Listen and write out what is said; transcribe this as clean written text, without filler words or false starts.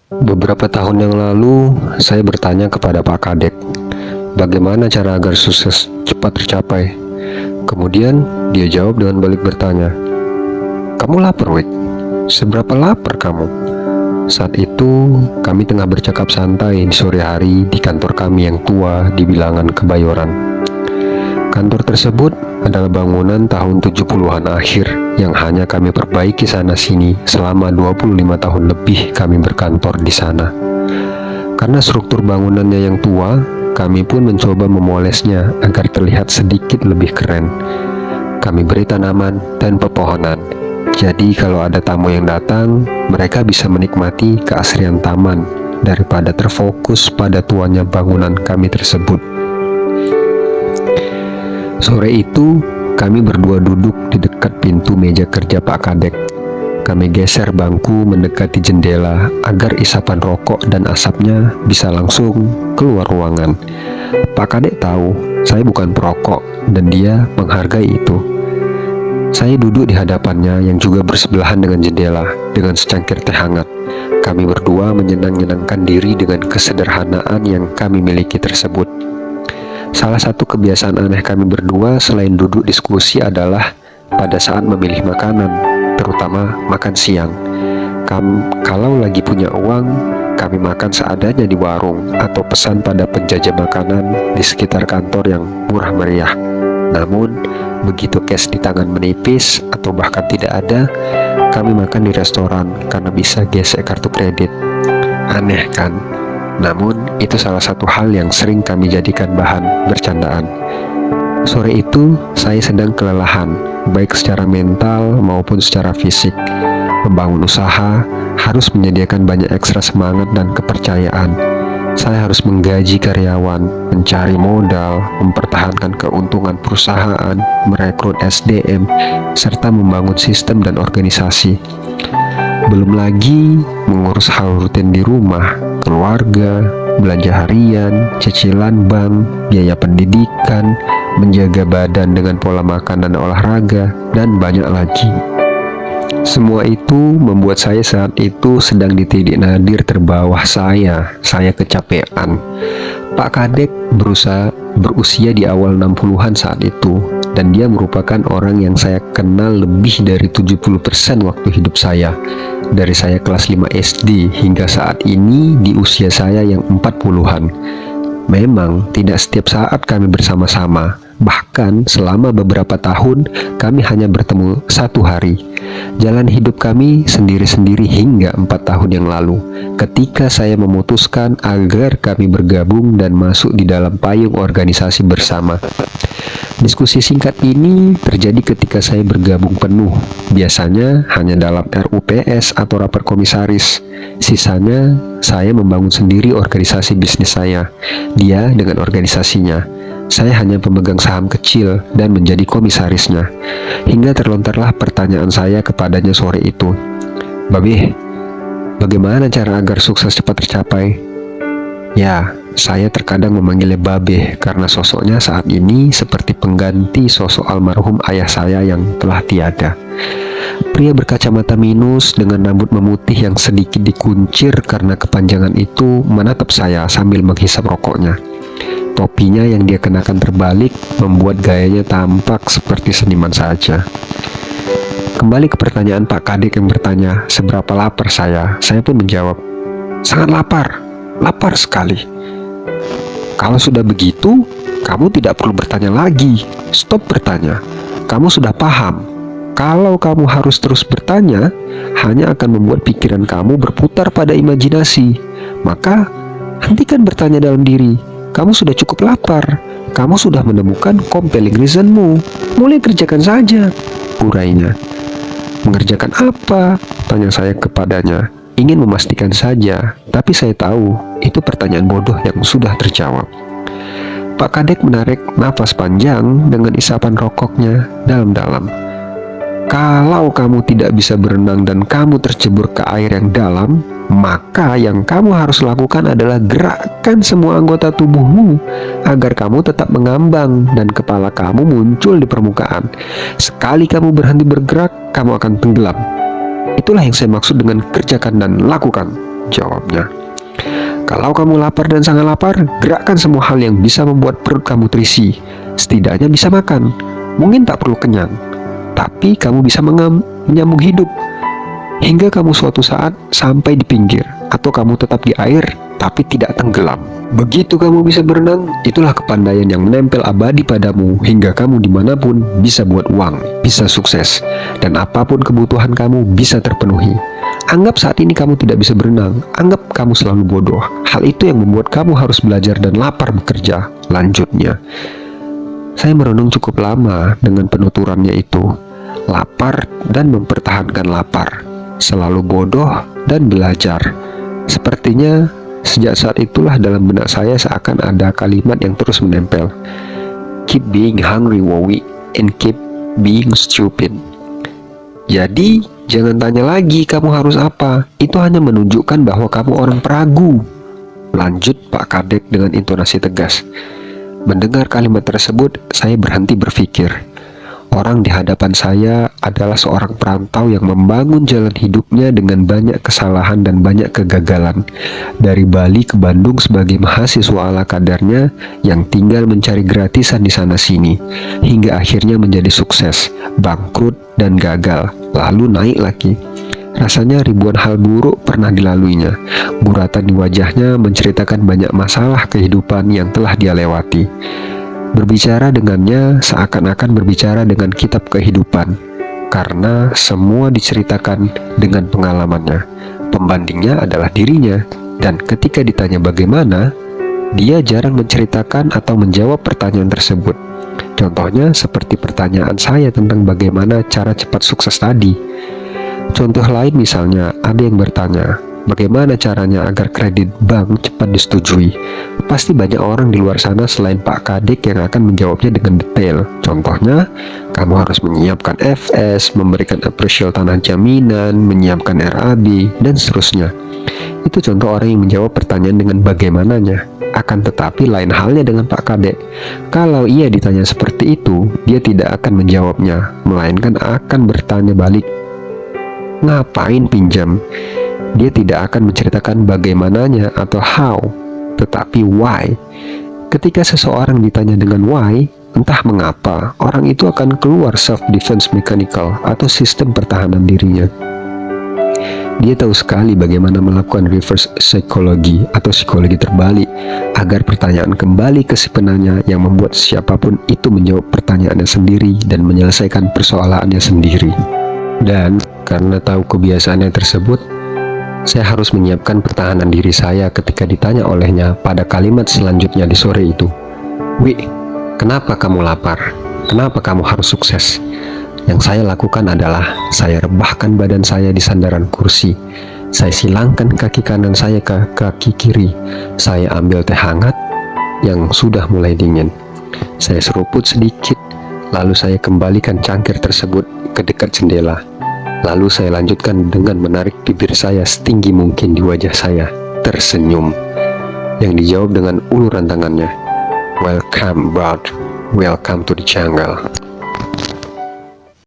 Beberapa tahun yang lalu, saya bertanya kepada Pak Kadek, bagaimana cara agar sukses cepat tercapai? Kemudian, dia jawab dengan balik bertanya, "Kamu lapar, Wik? Seberapa lapar kamu?" Saat itu, kami tengah bercakap santai di sore hari di kantor kami yang tua di bilangan Kebayoran. Kantor tersebut adalah bangunan tahun 70-an akhir yang hanya kami perbaiki sana-sini selama 25 tahun lebih kami berkantor di sana. Karena struktur bangunannya yang tua, kami pun mencoba memolesnya agar terlihat sedikit lebih keren. Kami beri tanaman dan pepohonan. Jadi kalau ada tamu yang datang, mereka bisa menikmati keasrian taman daripada terfokus pada tuanya bangunan kami tersebut. Sore itu, kami berdua duduk di dekat pintu meja kerja Pak Kadek. Kami geser bangku mendekati jendela agar isapan rokok dan asapnya bisa langsung keluar ruangan. Pak Kadek tahu saya bukan perokok dan dia menghargai itu. Saya duduk di hadapannya yang juga bersebelahan dengan jendela dengan secangkir teh hangat. Kami berdua menyenang-nyenangkan diri dengan kesederhanaan yang kami miliki tersebut. Salah satu kebiasaan aneh kami berdua selain duduk diskusi adalah pada saat memilih makanan, terutama makan siang. Kalau lagi punya uang, kami makan seadanya di warung atau pesan pada penjajah makanan di sekitar kantor yang murah meriah. Namun, begitu cash di tangan menipis atau bahkan tidak ada, kami makan di restoran karena bisa gesek kartu kredit. Aneh kan? Namun, itu salah satu hal yang sering kami jadikan bahan bercandaan. Sore itu, saya sedang kelelahan, baik secara mental maupun secara fisik. Membangun usaha harus menyediakan banyak ekstra semangat dan kepercayaan. Saya harus menggaji karyawan, mencari modal, mempertahankan keuntungan perusahaan, merekrut SDM, serta membangun sistem dan organisasi. Belum lagi mengurus hal rutin di rumah, keluarga, belanja harian, cicilan bank, biaya pendidikan, menjaga badan dengan pola makan dan olahraga, dan banyak lagi. Semua itu membuat saya saat itu sedang di titik nadir terbawah saya kecapean. Pak Kadek berusia di awal 60-an saat itu, dan dia merupakan orang yang saya kenal lebih dari 70% waktu hidup saya. Dari saya kelas 5 SD hingga saat ini di usia saya yang 40-an. Memang tidak setiap saat kami bersama-sama. Bahkan selama beberapa tahun kami hanya bertemu satu hari. Jalan hidup kami sendiri-sendiri hingga 4 tahun yang lalu, ketika saya memutuskan agar kami bergabung dan masuk di dalam payung organisasi bersama. Diskusi singkat ini terjadi ketika saya bergabung penuh, biasanya hanya dalam RUPS atau rapat komisaris. Sisanya, saya membangun sendiri organisasi bisnis saya, dia dengan organisasinya. Saya hanya pemegang saham kecil dan menjadi komisarisnya. Hingga terlontarlah pertanyaan saya kepadanya sore itu, "Babeh, bagaimana cara agar sukses cepat tercapai?" Ya, saya terkadang memanggilnya Babeh karena sosoknya saat ini seperti pengganti sosok almarhum ayah saya yang telah tiada. Pria berkacamata minus dengan rambut memutih yang sedikit dikuncir karena kepanjangan itu menatap saya sambil menghisap rokoknya. Topinya yang dia kenakan terbalik membuat gayanya tampak seperti seniman saja. Kembali ke pertanyaan Pak Kadek yang bertanya, seberapa lapar saya pun menjawab, "Sangat lapar, lapar sekali." "Kalau sudah begitu, kamu tidak perlu bertanya lagi. Stop bertanya. Kamu sudah paham. Kalau kamu harus terus bertanya, hanya akan membuat pikiran kamu berputar pada imajinasi. Maka, hentikan bertanya dalam diri. Kamu sudah cukup lapar. Kamu sudah menemukan compelling reasonmu. Mulai kerjakan saja," urainya. "Mengerjakan apa?" tanya saya kepadanya. Ingin memastikan saja, tapi saya tahu itu pertanyaan bodoh yang sudah terjawab. Pak Kadek menarik nafas panjang dengan isapan rokoknya dalam-dalam. "Kalau kamu tidak bisa berenang dan kamu tercebur ke air yang dalam, maka yang kamu harus lakukan adalah gerakkan semua anggota tubuhmu agar kamu tetap mengambang dan kepala kamu muncul di permukaan. Sekali kamu berhenti bergerak, kamu akan tenggelam. Itulah yang saya maksud dengan kerjakan dan lakukan," jawabnya. Kalau kamu lapar dan sangat lapar, gerakkan semua hal yang bisa membuat perut kamu terisi. Setidaknya bisa makan. Mungkin tak perlu kenyang, tapi kamu bisa menyambung hidup. Hingga kamu suatu saat sampai di pinggir, atau kamu tetap di air, tapi tidak tenggelam. Begitu kamu bisa berenang, itulah kepandaian yang menempel abadi padamu, hingga kamu dimanapun bisa buat uang, bisa sukses, dan apapun kebutuhan kamu bisa terpenuhi. Anggap saat ini kamu tidak bisa berenang, anggap kamu selalu bodoh. Hal itu yang membuat kamu harus belajar dan lapar bekerja. Lanjutnya, saya merenung cukup lama dengan penuturannya itu. Lapar dan mempertahankan lapar, selalu bodoh dan belajar. Sepertinya sejak saat itulah dalam benak saya seakan ada kalimat yang terus menempel. Keep being hungry, Wowi, and keep being stupid. Jadi, jangan tanya lagi kamu harus apa. Itu hanya menunjukkan bahwa kamu orang peragu. Lanjut Pak Kadek dengan intonasi tegas. Mendengar kalimat tersebut, saya berhenti berpikir. Orang di hadapan saya adalah seorang perantau yang membangun jalan hidupnya dengan banyak kesalahan dan banyak kegagalan. Dari Bali ke Bandung sebagai mahasiswa ala kadarnya yang tinggal mencari gratisan di sana-sini, hingga akhirnya menjadi sukses, bangkrut, dan gagal, lalu naik lagi. Rasanya ribuan hal buruk pernah dilaluinya. Guratan di wajahnya menceritakan banyak masalah kehidupan yang telah dia lewati. Berbicara dengannya seakan-akan berbicara dengan kitab kehidupan, karena semua diceritakan dengan pengalamannya. Pembandingnya adalah dirinya, dan ketika ditanya bagaimana, dia jarang menceritakan atau menjawab pertanyaan tersebut. Contohnya seperti pertanyaan saya tentang bagaimana cara cepat sukses tadi. Contoh lain misalnya, ada yang bertanya, bagaimana caranya agar kredit bank cepat disetujui? Pasti banyak orang di luar sana selain Pak Kadek yang akan menjawabnya dengan detail. Contohnya, kamu harus menyiapkan FS, memberikan appraisal tanah jaminan, menyiapkan RAB, dan seterusnya. Itu contoh orang yang menjawab pertanyaan dengan bagaimananya. Akan tetapi lain halnya dengan Pak Kadek. Kalau ia ditanya seperti itu, dia tidak akan menjawabnya, melainkan akan bertanya balik, ngapain pinjam? Dia tidak akan menceritakan bagaimananya atau how, tetapi why. Ketika seseorang ditanya dengan why, entah mengapa, orang itu akan keluar self-defense mechanical atau sistem pertahanan dirinya. Dia tahu sekali bagaimana melakukan reverse psychology atau psikologi terbalik agar pertanyaan kembali ke si penanya, yang membuat siapapun itu menjawab pertanyaannya sendiri dan menyelesaikan persoalannya sendiri. Dan karena tahu kebiasaannya tersebut, saya harus menyiapkan pertahanan diri saya ketika ditanya olehnya pada kalimat selanjutnya di sore itu. Wi, kenapa kamu lapar? Kenapa kamu harus sukses? Yang saya lakukan adalah saya rebahkan badan saya di sandaran kursi. Saya silangkan kaki kanan saya ke kaki kiri. Saya ambil teh hangat yang sudah mulai dingin. Saya seruput sedikit, lalu saya kembalikan cangkir tersebut ke dekat jendela. Lalu saya lanjutkan dengan menarik bibir saya setinggi mungkin di wajah saya, tersenyum. Yang dijawab dengan uluran tangannya, "Welcome, bud. Welcome to the jungle."